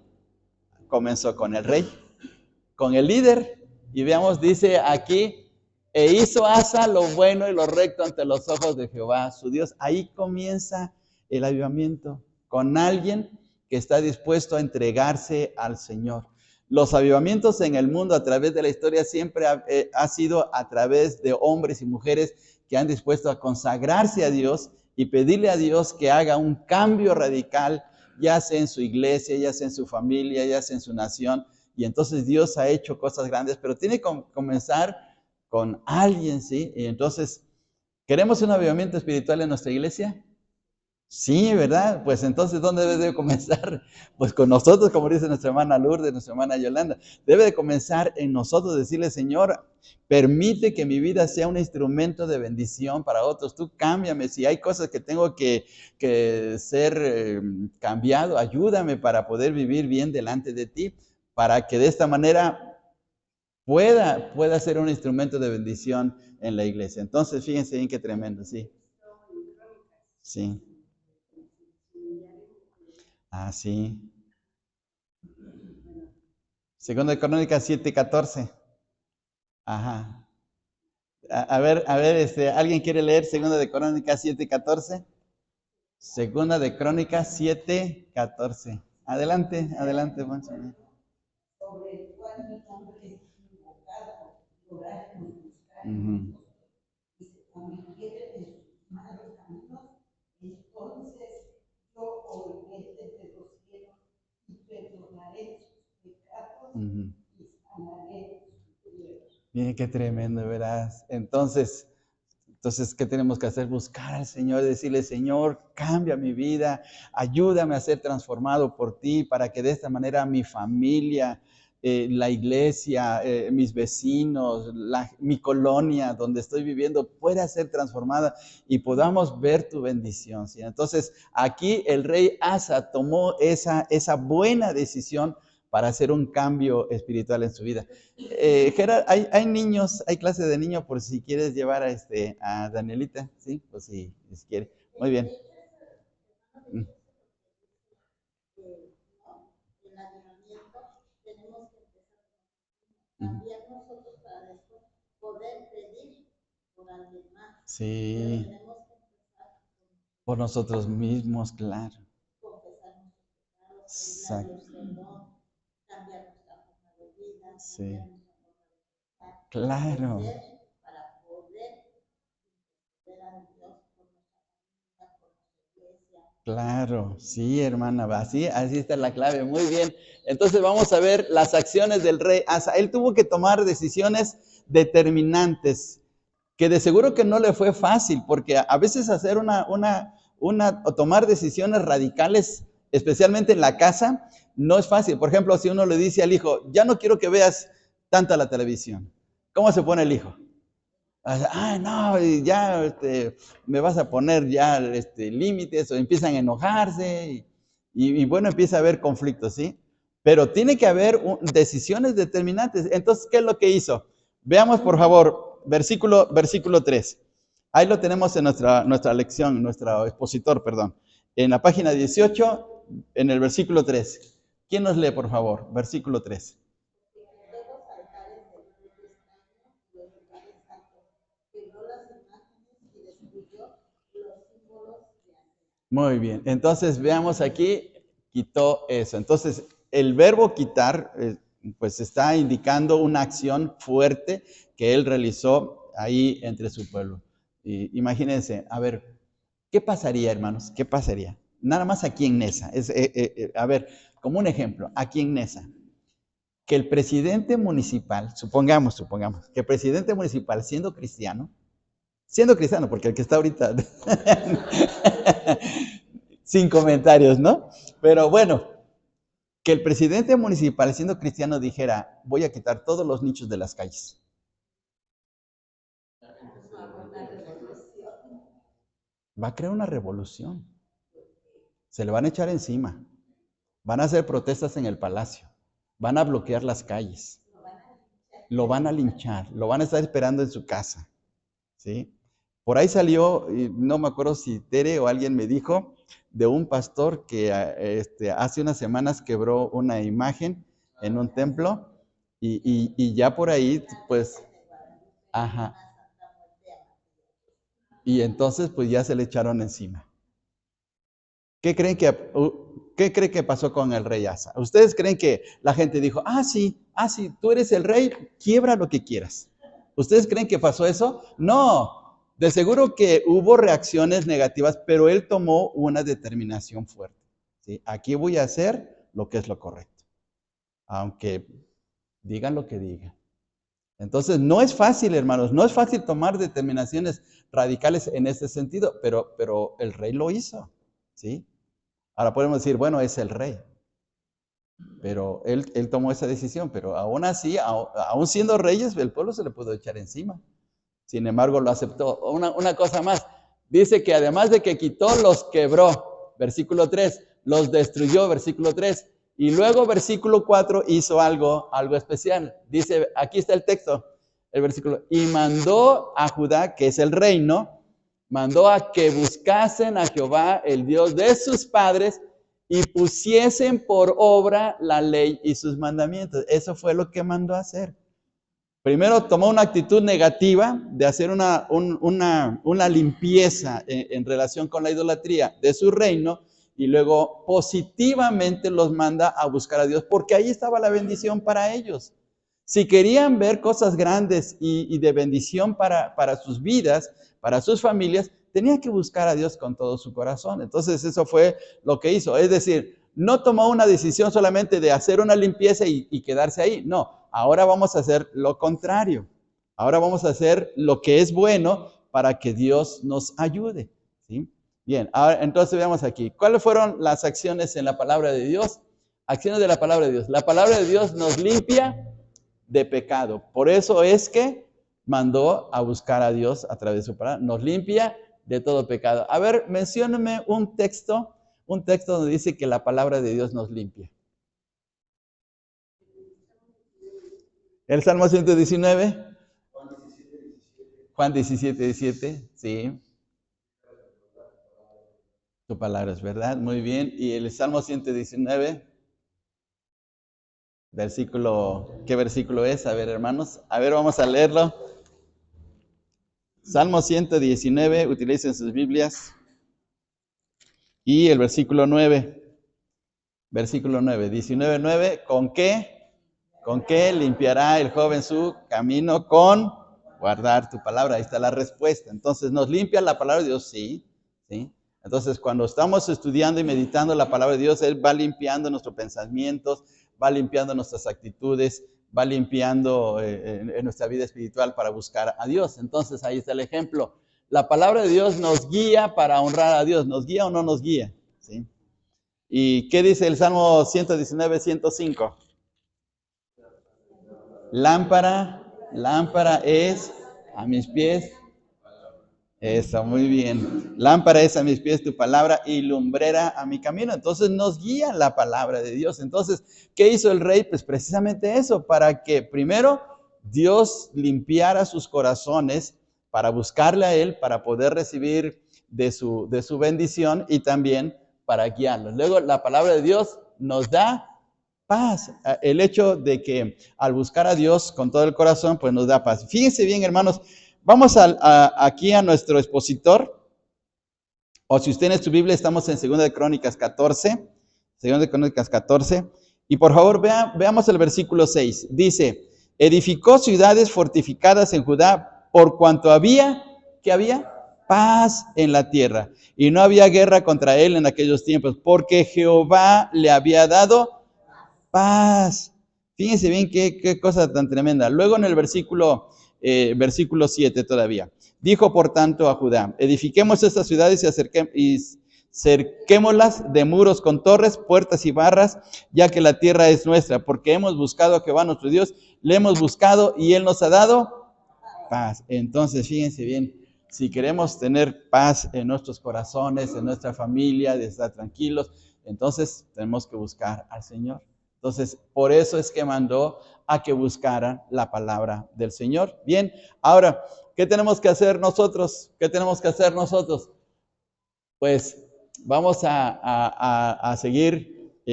comenzó con el rey, con el líder. Y veamos, dice aquí, e hizo Asa lo bueno y lo recto ante los ojos de Jehová, su Dios. Ahí comienza el avivamiento, con alguien que está dispuesto a entregarse al Señor. Los avivamientos en el mundo a través de la historia siempre ha sido a través de hombres y mujeres que han dispuesto a consagrarse a Dios y pedirle a Dios que haga un cambio radical, ya sea en su iglesia, ya sea en su familia, ya sea en su nación. Y entonces Dios ha hecho cosas grandes, pero tiene que comenzar con alguien, ¿sí? Y entonces, ¿queremos un avivamiento espiritual en nuestra iglesia? Sí, ¿verdad? Pues entonces, ¿dónde debe de comenzar? Pues con nosotros, como dice nuestra hermana Lourdes, nuestra hermana Yolanda. Debe de comenzar en nosotros, decirle, Señor, permite que mi vida sea un instrumento de bendición para otros. Tú cámbiame, si hay cosas que tengo que ser cambiado, ayúdame para poder vivir bien delante de ti, para que de esta manera pueda ser un instrumento de bendición en la iglesia. Entonces, fíjense bien qué tremendo, sí. Sí. Ah, sí. Segunda de Crónicas 7:14. Ajá. A ver, ¿alguien quiere leer Segunda de Crónicas 7:14? Segunda de Crónicas 7:14. Adelante, Moncho. Sobre el cual mi nombre es invocado, orar y buscar. Dice, cuando quieren en sus malos caminos, entonces yo oiré desde los cielos y perdonaré sus pecados y sanaré sus heridas. Miren qué tremendo, verás. Entonces, ¿qué tenemos que hacer? Buscar al Señor, decirle, Señor, cambia mi vida, ayúdame a ser transformado por ti, para que de esta manera mi familia, la iglesia, mis vecinos, mi colonia donde estoy viviendo pueda ser transformada y podamos ver tu bendición, ¿sí? Entonces, aquí el rey Asa tomó esa buena decisión para hacer un cambio espiritual en su vida. Gerard, hay niños, hay clase de niños por si quieres llevar a Danielita, ¿sí? Pues si quiere. Muy bien. El avivamiento tenemos que empezar a cambiar nosotros para después poder pedir por alguien más. Sí. Pero tenemos que empezar por nosotros mismos, claro. Confesar nuestros pecados, pedirle a Dios perdón, cambiar nuestra forma de vida, Sí. cambiar nuestra forma de pensar. Claro. Para poder ver a Dios por nuestra familia, por nuestra iglesia. Claro, sí, hermana, así está la clave, muy bien. Entonces vamos a ver las acciones del rey Asa. Él tuvo que tomar decisiones determinantes, que de seguro que no le fue fácil, porque a veces hacer o tomar decisiones radicales, especialmente en la casa, no es fácil. Por ejemplo, si uno le dice al hijo, ya no quiero que veas tanta la televisión, ¿cómo se pone el hijo? No, ya me vas a poner ya límites, o empiezan a enojarse y bueno, empieza a haber conflictos, ¿sí? Pero tiene que haber decisiones determinantes. Entonces, ¿qué es lo que hizo? Veamos, por favor, versículo 3. Ahí lo tenemos en nuestra lección, nuestro expositor, perdón. En la página 18, en el versículo 3. ¿Quién nos lee, por favor? Versículo 3. Muy bien, entonces veamos aquí, quitó eso. Entonces, el verbo quitar, pues está indicando una acción fuerte que él realizó ahí entre su pueblo. Y imagínense, a ver, ¿qué pasaría, hermanos? ¿Qué pasaría? Nada más aquí en Nesa. A ver, como un ejemplo, aquí en Nesa, que el presidente municipal, supongamos, que el presidente municipal, siendo cristiano, porque el que está ahorita, sin comentarios, ¿no? Pero bueno, que el presidente municipal, siendo cristiano, dijera, voy a quitar todos los nichos de las calles. Va a crear una revolución. Se le van a echar encima. Van a hacer protestas en el palacio. Van a bloquear las calles. Lo van a linchar. Lo van a estar esperando en su casa. ¿Sí? Por ahí salió, no me acuerdo si Tere o alguien me dijo, de un pastor que hace unas semanas quebró una imagen en un templo y ya por ahí, pues, ajá. Y entonces, pues ya se le echaron encima. ¿Qué creen que pasó con el rey Asa? ¿Ustedes creen que la gente dijo, sí, tú eres el rey, quiebra lo que quieras? ¿Ustedes creen que pasó eso? No. De seguro que hubo reacciones negativas, pero él tomó una determinación fuerte. ¿Sí? Aquí voy a hacer lo que es lo correcto, aunque digan lo que digan. Entonces, no es fácil, hermanos, no es fácil tomar determinaciones radicales en ese sentido, pero el rey lo hizo, ¿sí? Ahora podemos decir, bueno, es el rey, pero él tomó esa decisión, pero aún así, aún siendo reyes, el pueblo se le pudo echar encima. Sin embargo, lo aceptó. Una cosa más, dice que además de que quitó, los quebró, versículo 3, los destruyó, versículo 3, y luego versículo 4 hizo algo especial. Dice, aquí está el texto, el versículo, y mandó a Judá, que es el reino, mandó a que buscasen a Jehová, el Dios de sus padres, y pusiesen por obra la ley y sus mandamientos. Eso fue lo que mandó a hacer. Primero tomó una actitud negativa de hacer una limpieza en relación con la idolatría de su reino, y luego positivamente los manda a buscar a Dios, porque ahí estaba la bendición para ellos. Si querían ver cosas grandes y de bendición para sus vidas, para sus familias, tenían que buscar a Dios con todo su corazón. Entonces eso fue lo que hizo. Es decir, no tomó una decisión solamente de hacer una limpieza y quedarse ahí. No, ahora vamos a hacer lo contrario. Ahora vamos a hacer lo que es bueno para que Dios nos ayude. ¿Sí? Bien, ahora entonces veamos aquí. ¿Cuáles fueron las acciones en la palabra de Dios? Acciones de la palabra de Dios. La palabra de Dios nos limpia de pecado. Por eso es que mandó a buscar a Dios a través de su palabra. Nos limpia de todo pecado. A ver, mencióname un texto donde dice que la palabra de Dios nos limpia. El Salmo 119. Juan 17, sí. Tu palabra es verdad, muy bien. Y el Salmo 119, ¿qué versículo es? A ver, hermanos, vamos a leerlo. Salmo 119, utilicen sus Biblias. Y el versículo 9. Versículo 9, 19:9. ¿Con qué limpiará el joven su camino? Con guardar tu palabra. Ahí está la respuesta. Entonces, ¿nos limpia la palabra de Dios? Sí. Entonces, cuando estamos estudiando y meditando la palabra de Dios, Él va limpiando nuestros pensamientos, va limpiando nuestras actitudes, va limpiando en nuestra vida espiritual para buscar a Dios. Entonces, ahí está el ejemplo. La palabra de Dios nos guía para honrar a Dios. ¿Nos guía o no nos guía? ¿Sí? ¿Y qué dice el Salmo 119, 105? Lámpara es a mis pies. Eso, muy bien. Lámpara es a mis pies tu palabra y lumbrera a mi camino. Entonces nos guía la palabra de Dios. Entonces, ¿qué hizo el rey? Pues precisamente eso, para que primero Dios limpiara sus corazones para buscarle a Él, para poder recibir de su bendición y también para guiarlos. Luego la palabra de Dios nos da paz. El hecho de que al buscar a Dios con todo el corazón, pues nos da paz. Fíjense bien, hermanos, vamos aquí a nuestro expositor. O si usted en su Biblia, estamos en 2 de Crónicas 14. 2 de Crónicas 14. Y por favor, veamos el versículo 6. Dice, edificó ciudades fortificadas en Judá por cuanto había, ¿qué había? Paz en la tierra. Y no había guerra contra él en aquellos tiempos, porque Jehová le había dado paz. Fíjense bien qué cosa tan tremenda. Luego en el versículo 7 todavía. Dijo por tanto a Judá, edifiquemos estas ciudades y cerquémoslas de muros con torres, puertas y barras, ya que la tierra es nuestra, porque hemos buscado a Jehová nuestro Dios, le hemos buscado y Él nos ha dado paz. Entonces, fíjense bien, si queremos tener paz en nuestros corazones, en nuestra familia, de estar tranquilos, entonces tenemos que buscar al Señor. Entonces, por eso es que mandó a que buscaran la palabra del Señor. Bien, ahora, ¿qué tenemos que hacer nosotros? ¿Qué tenemos que hacer nosotros? Pues vamos a seguir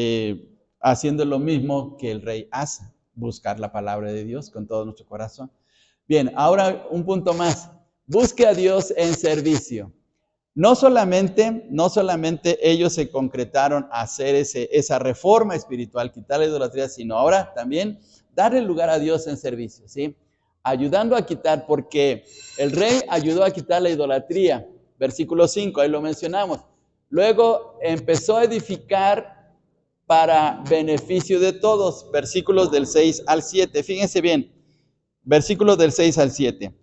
haciendo lo mismo que el rey Asa, buscar la palabra de Dios con todo nuestro corazón. Bien, ahora un punto más. Busque a Dios en servicio. No solamente ellos se concretaron a hacer esa reforma espiritual, quitar la idolatría, sino ahora también darle lugar a Dios en servicio, ¿sí? Ayudando a quitar, porque el rey ayudó a quitar la idolatría. Versículo 5, ahí lo mencionamos. Luego empezó a edificar para beneficio de todos. Versículos del 6 al 7. Fíjense bien, versículos del 6 al 7.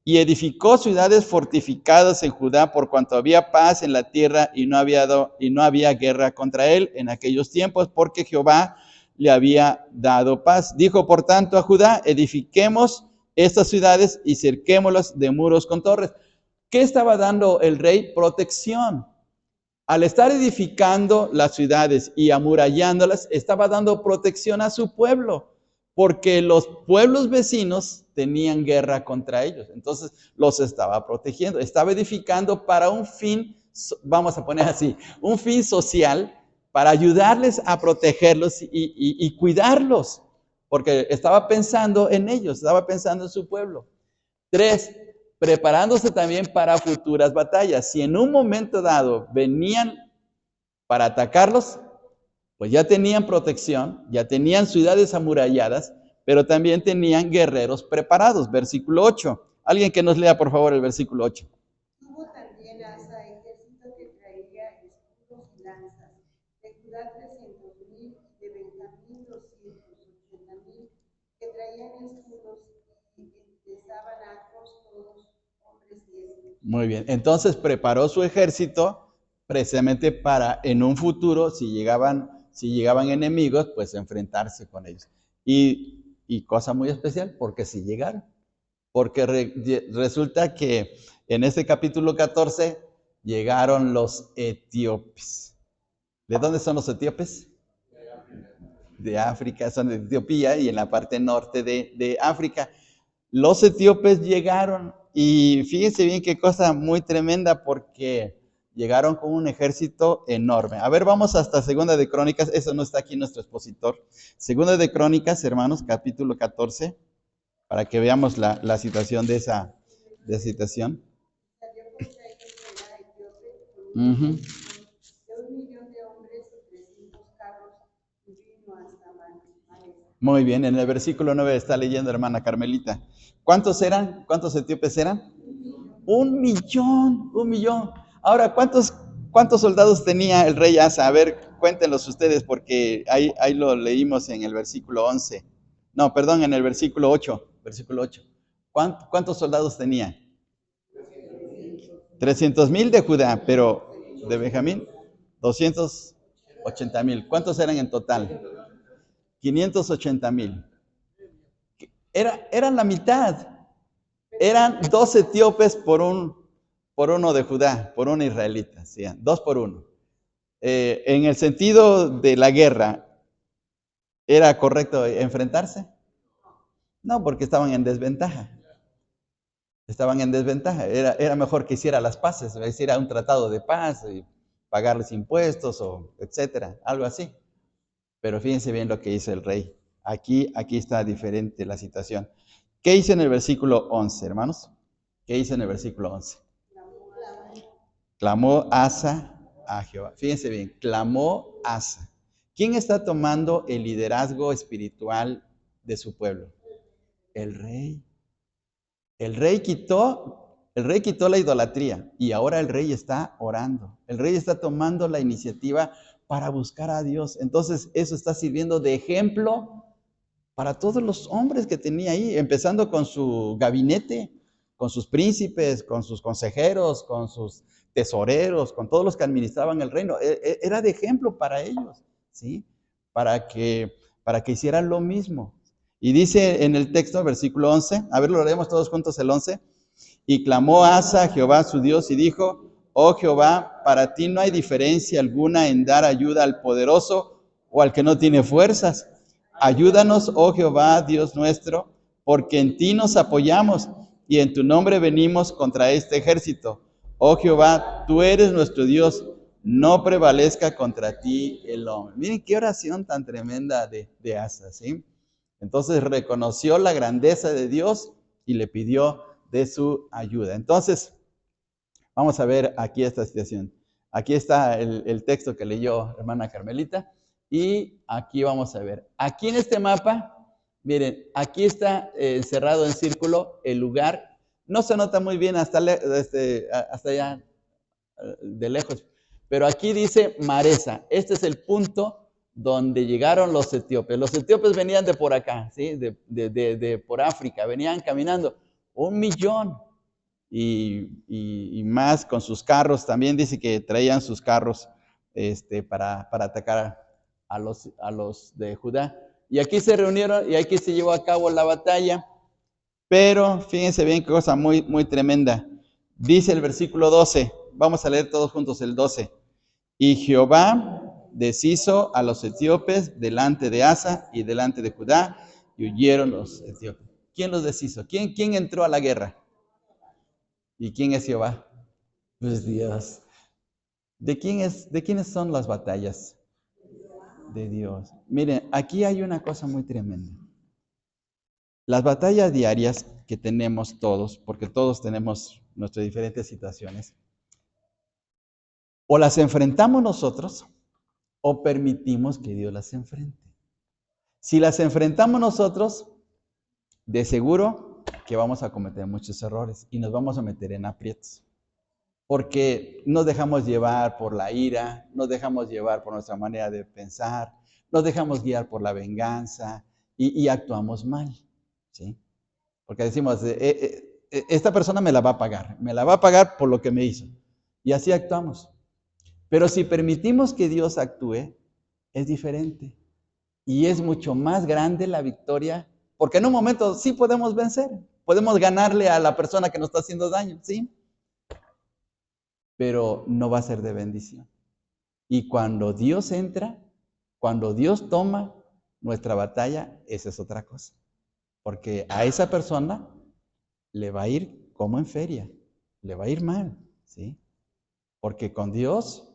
Y edificó ciudades fortificadas en Judá por cuanto había paz en la tierra y no había guerra contra él en aquellos tiempos, porque Jehová le había dado paz. Dijo por tanto a Judá, edifiquemos estas ciudades y cerquémoslas de muros con torres. ¿Qué estaba dando el rey? Protección. Al estar edificando las ciudades y amurallándolas, estaba dando protección a su pueblo, porque los pueblos vecinos tenían guerra contra ellos. Entonces los estaba protegiendo, estaba edificando para un fin, vamos a poner así, un fin social, para ayudarles a protegerlos y cuidarlos, porque estaba pensando en ellos, estaba pensando en su pueblo. 3, preparándose también para futuras batallas. Si en un momento dado venían para atacarlos, pues ya tenían protección, ya tenían ciudades amuralladas, pero también tenían guerreros preparados. Versículo 8. Alguien que nos lea, por favor, el versículo 8. Tuvo también Asa ejército que traía escudos y lanzas, de Judá 300,000, de Benjamín 280,000, que traían escudos y empezaban arcos todos hombres diestros. Muy bien, entonces preparó su ejército precisamente para en un futuro, si llegaban enemigos, pues enfrentarse con ellos. Y cosa muy especial, porque si llegaron. Porque resulta que en este capítulo 14 llegaron los etíopes. ¿De dónde son los etíopes? De África, son de Etiopía y en la parte norte de África. Los etíopes llegaron y fíjense bien qué cosa muy tremenda, porque llegaron con un ejército enorme. A ver, vamos hasta 2 de Crónicas, eso no está aquí nuestro expositor. 2 de Crónicas, hermanos, capítulo 14, para que veamos la situación de esa situación. Salió contra ellos Judá etíope Uh-huh. de 1,000,000 de hombres y 300 carros, y vino hasta Maresa. Muy bien, en el versículo 9 está leyendo hermana Carmelita. ¿Cuántos eran? ¿Cuántos etíopes eran? 1,000,000. Ahora, ¿cuántos soldados tenía el rey Asa? A ver, cuéntenlos ustedes, porque ahí lo leímos en el versículo 11. No, perdón, en el versículo 8. Versículo 8. ¿Cuántos soldados tenía? 300,000 de Judá, pero de Benjamín, 280,000. ¿Cuántos eran en total? 580,000. Eran la mitad. Eran 2 etíopes por uno de Judá, por un israelita, ¿sí? 2 por 1. En el sentido de la guerra, ¿era correcto enfrentarse? No, porque estaban en desventaja. Estaban en desventaja. Era mejor que hiciera las paces, hiciera un tratado de paz y pagarles impuestos o etcétera, algo así. Pero fíjense bien lo que hizo el rey. Aquí está diferente la situación. ¿Qué hizo en el versículo 11, hermanos? ¿Qué hizo en el versículo 11? Clamó Asa a Jehová. Fíjense bien, clamó Asa. ¿Quién está tomando el liderazgo espiritual de su pueblo? El rey. El rey quitó la idolatría y ahora el rey está orando. El rey está tomando la iniciativa para buscar a Dios. Entonces eso está sirviendo de ejemplo para todos los hombres que tenía ahí, empezando con su gabinete, con sus príncipes, con sus consejeros, con sus tesoreros, con todos los que administraban el reino. Era de ejemplo para ellos, ¿sí? Para que hicieran lo mismo. Y dice en el texto, versículo 11, a ver, lo leemos todos juntos el 11. Y clamó Asa a Jehová su Dios y dijo, oh Jehová, para ti no hay diferencia alguna en dar ayuda al poderoso o al que no tiene fuerzas. Ayúdanos, oh Jehová, Dios nuestro, porque en ti nos apoyamos y en tu nombre venimos contra este ejército. Oh Jehová, tú eres nuestro Dios, no prevalezca contra ti el hombre. Miren qué oración tan tremenda de Asa, ¿sí? Entonces reconoció la grandeza de Dios y le pidió de su ayuda. Entonces, vamos a ver aquí esta situación. Aquí está el texto que leyó hermana Carmelita. Y aquí vamos a ver. Aquí en este mapa, miren, aquí está cerrado en círculo el lugar. No se nota muy bien hasta allá de lejos. Pero aquí dice Maresa. Este es el punto donde llegaron los etíopes. Los etíopes venían de por acá, ¿sí? de por África. Venían caminando 1 millón y más con sus carros. También dice que traían sus carros para atacar a los de Judá. Y aquí se reunieron y aquí se llevó a cabo la batalla. Pero fíjense bien qué cosa muy, muy tremenda. Dice el versículo 12. Vamos a leer todos juntos el 12. Y Jehová deshizo a los etíopes delante de Asa y delante de Judá y huyeron los etíopes. ¿Quién los deshizo? ¿Quién entró a la guerra? ¿Y quién es Jehová? Pues Dios. ¿De quiénes son las batallas? De Dios. Miren, aquí hay una cosa muy tremenda. Las batallas diarias que tenemos todos, porque todos tenemos nuestras diferentes situaciones, o las enfrentamos nosotros o permitimos que Dios las enfrente. Si las enfrentamos nosotros, de seguro que vamos a cometer muchos errores y nos vamos a meter en aprietos. Porque nos dejamos llevar por la ira, nos dejamos llevar por nuestra manera de pensar, nos dejamos guiar por la venganza y actuamos mal, ¿sí? Porque decimos, esta persona me la va a pagar por lo que me hizo. Y así actuamos. Pero si permitimos que Dios actúe, es diferente. Y es mucho más grande la victoria, porque en un momento sí podemos vencer, podemos ganarle a la persona que nos está haciendo daño, ¿sí? Pero no va a ser de bendición. Y cuando Dios entra, cuando Dios toma nuestra batalla, esa es otra cosa. Porque a esa persona le va a ir como en feria, le va a ir mal, ¿sí? Porque con Dios,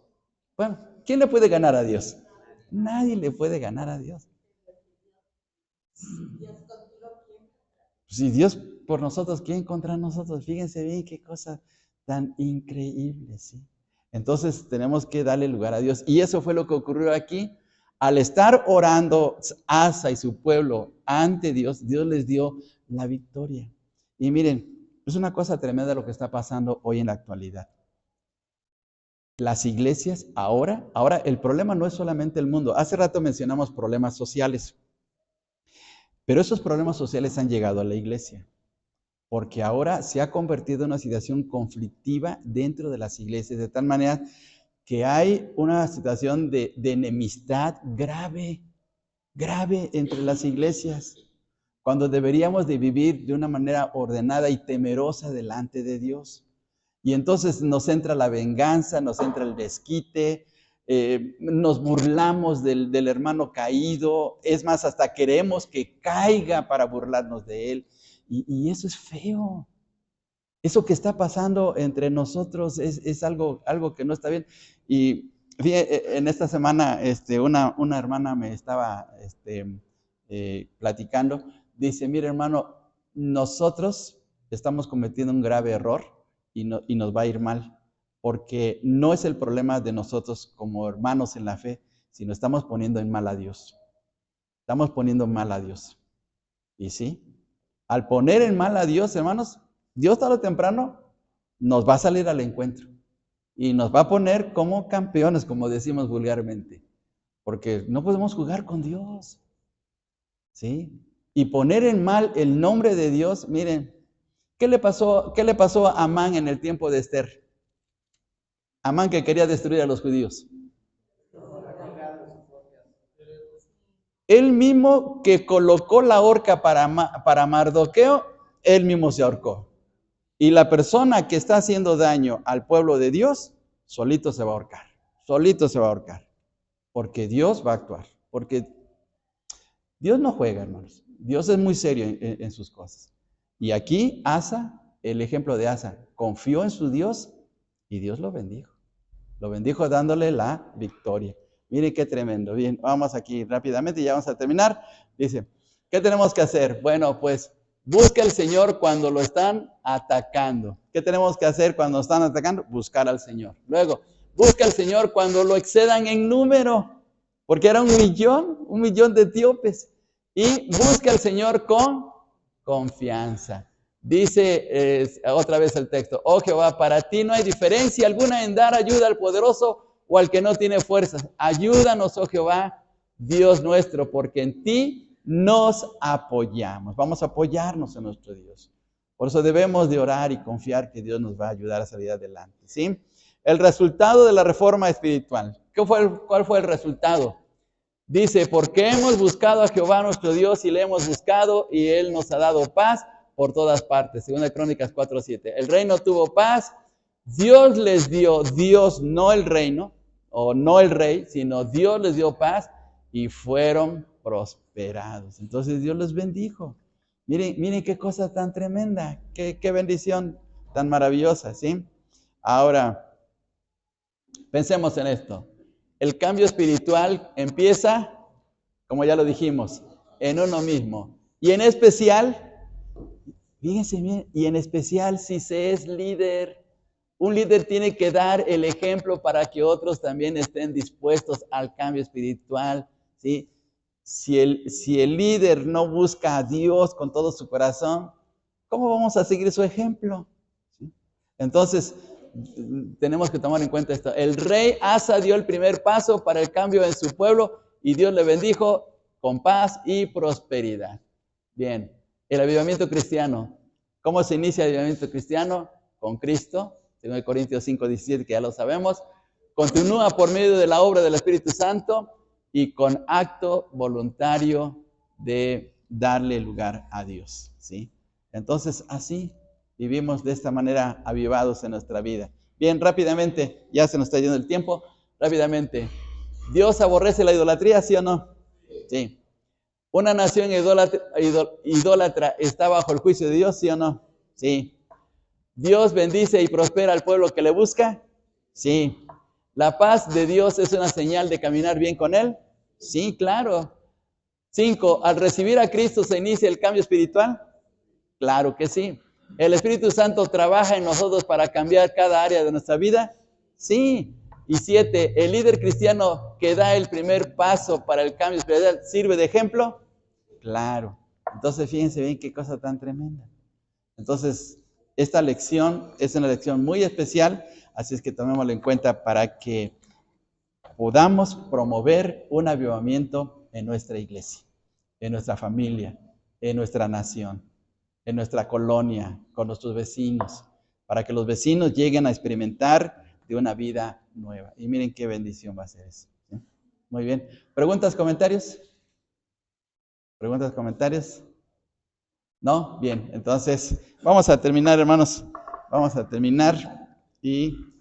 bueno, ¿quién le puede ganar a Dios? Nadie le puede ganar a Dios. Si Dios por nosotros, ¿quién contra nosotros? Fíjense bien qué cosa tan increíble, ¿sí? Entonces tenemos que darle lugar a Dios. Y eso fue lo que ocurrió aquí. Al estar orando Asa y su pueblo ante Dios, Dios les dio la victoria. Y miren, es una cosa tremenda lo que está pasando hoy en la actualidad. Las iglesias ahora el problema no es solamente el mundo. Hace rato mencionamos problemas sociales. Pero esos problemas sociales han llegado a la iglesia. Porque ahora se ha convertido en una situación conflictiva dentro de las iglesias, de tal manera que hay una situación de enemistad grave entre las iglesias, cuando deberíamos de vivir de una manera ordenada y temerosa delante de Dios. Y entonces nos entra la venganza, nos entra el desquite, nos burlamos del hermano caído, es más, hasta queremos que caiga para burlarnos de él. Y eso es feo. Eso que está pasando entre nosotros es algo que no está bien. Y fíjate, en esta semana una hermana me estaba platicando, dice, mire hermano, nosotros estamos cometiendo un grave error y nos va a ir mal, porque no es el problema de nosotros como hermanos en la fe, sino estamos poniendo en mal a Dios. Estamos poniendo mal a Dios. Y sí, al poner en mal a Dios, hermanos, Dios tarde o temprano nos va a salir al encuentro y nos va a poner como campeones, como decimos vulgarmente, porque no podemos jugar con Dios, ¿sí? Y poner en mal el nombre de Dios, miren, ¿qué le pasó a Amán en el tiempo de Esther? Amán que quería destruir a los judíos. Él mismo que colocó la horca para Mardoqueo, él mismo se ahorcó. Y la persona que está haciendo daño al pueblo de Dios, solito se va a ahorcar. Solito se va a ahorcar. Porque Dios va a actuar. Porque Dios no juega, hermanos. Dios es muy serio en sus cosas. Y aquí Asa, el ejemplo de Asa, confió en su Dios y Dios lo bendijo. Lo bendijo dándole la victoria. Miren qué tremendo. Bien, vamos aquí rápidamente y ya vamos a terminar. Dice, ¿qué tenemos que hacer? Bueno, pues busca al Señor cuando lo están atacando. ¿Qué tenemos que hacer cuando están atacando? Buscar al Señor. Luego, busca al Señor cuando lo excedan en número, porque era 1,000,000 de etíopes. Y busca al Señor con confianza. Dice otra vez el texto, oh Jehová, para ti no hay diferencia alguna en dar ayuda al poderoso o al que no tiene fuerzas. Ayúdanos, oh Jehová, Dios nuestro, porque en ti nos apoyamos. Vamos a apoyarnos en nuestro Dios. Por eso debemos de orar y confiar que Dios nos va a ayudar a salir adelante, ¿sí? El resultado de la reforma espiritual. ¿Cuál fue el resultado? Dice, porque hemos buscado a Jehová nuestro Dios y le hemos buscado y Él nos ha dado paz por todas partes. Segunda Crónicas 4:7. El reino tuvo paz. Dios les dio, Dios, no el reino, o no el rey, sino Dios les dio paz y fueron prosperados. Entonces Dios los bendijo. Miren qué cosa tan tremenda, qué bendición tan maravillosa, ¿sí? Ahora, pensemos en esto. El cambio espiritual empieza, como ya lo dijimos, en uno mismo. Y en especial, fíjense bien, y en especial si se es líder. Un líder tiene que dar el ejemplo para que otros también estén dispuestos al cambio espiritual, ¿sí? Si el líder no busca a Dios con todo su corazón, ¿cómo vamos a seguir su ejemplo? ¿Sí? Entonces, tenemos que tomar en cuenta esto. El rey Asa dio el primer paso para el cambio en su pueblo y Dios le bendijo con paz y prosperidad. Bien, el avivamiento cristiano. ¿Cómo se inicia el avivamiento cristiano? Con Cristo, según Corintios 5:17, que ya lo sabemos. Continúa por medio de la obra del Espíritu Santo y con acto voluntario de darle lugar a Dios, ¿sí? Entonces, así vivimos de esta manera avivados en nuestra vida. Bien, rápidamente, ya se nos está yendo el tiempo, rápidamente. ¿Dios aborrece la idolatría, sí o no? Sí. ¿Una nación idólatra está bajo el juicio de Dios, sí o no? Sí. ¿Dios bendice y prospera al pueblo que le busca? Sí. ¿La paz de Dios es una señal de caminar bien con Él? Sí, claro. 5. ¿Al recibir a Cristo se inicia el cambio espiritual? Claro que sí. ¿El Espíritu Santo trabaja en nosotros para cambiar cada área de nuestra vida? Sí. Y 7. ¿El líder cristiano que da el primer paso para el cambio espiritual sirve de ejemplo? Claro. Entonces, fíjense bien qué cosa tan tremenda. Entonces, esta lección es una lección muy especial, así es que tomémosla en cuenta para que podamos promover un avivamiento en nuestra iglesia, en nuestra familia, en nuestra nación, en nuestra colonia, con nuestros vecinos, para que los vecinos lleguen a experimentar de una vida nueva. Y miren qué bendición va a ser eso, ¿sí? Muy bien. ¿Preguntas, comentarios? ¿Preguntas, comentarios? ¿No? Bien, entonces vamos a terminar, hermanos. Vamos a terminar y